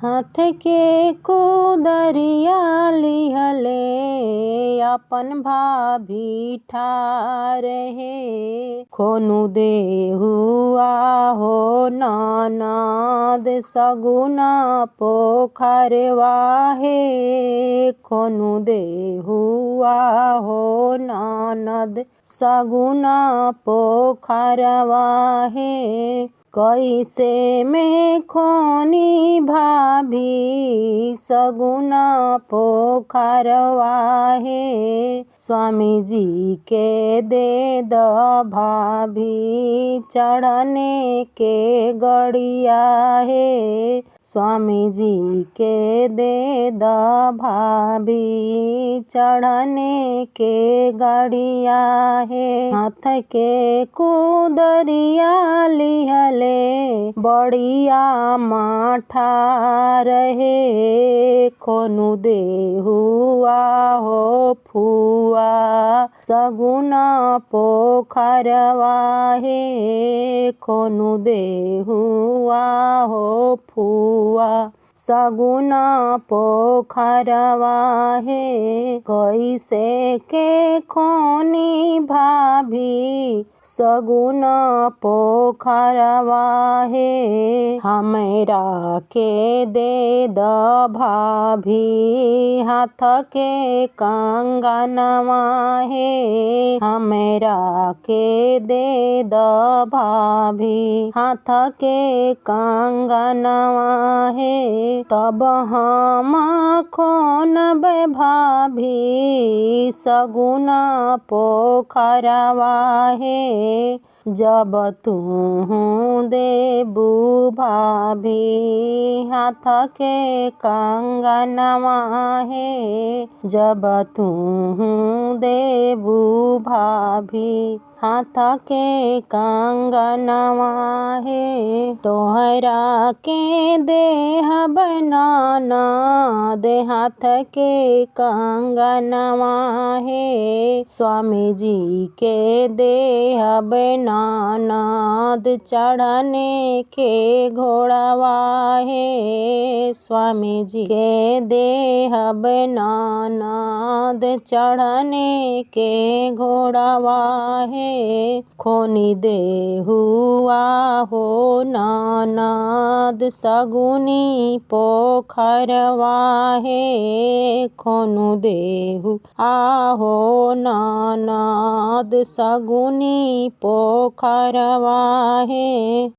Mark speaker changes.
Speaker 1: हाथ के कुदरिया लिहले अपन भाभी ठार हे। खोनु देहुआ हो ननद सगुना पोखरवा हे। खोनु देहुआ हो ननद सगुना पोखरवा हे। कैसे में खोनी भाभी सगुना पोखरवा हे। स्वामी जी के दे द भाभी चढ़ने के गड़िया हे। स्वामी जी के दे द भाभी चढ़ने के गड़िया हे। हाथ के कुदरिया लिहले बढ़िया माठा रहे। खोनु देहुआ हो फुआ सगुना पोखरवा हे। खोनु देहुआ हो फुआ सगुना पोखरवा हे। कैसे के खोनी भाभी सगुना पोखरवा हे। हमरा के दे द भाभी हाथ के कंगनवा हे। हमरा के दे द भाभी हाथ के कंगनवा हे। तब हम खोनबे भाभी सगुना पोखरवा हे। जब तू देबू भाभी हाथ के कंगनवा हे। जब तू देबू भाभी हाथ के कंगनवा हे। तोहरा के देह बनाना दे हाथ के कंगनवा हे। स्वामी जी के देह बनाना चढ़ने के घोड़वा हे। स्वामी जी के देह बनाना चढ़ने के घोड़वा हे। खोनी देहुआ हो ननद सगुनी पोखरवा हे। खोनु देहु आहो ननद सगुनी पोखरवा हे।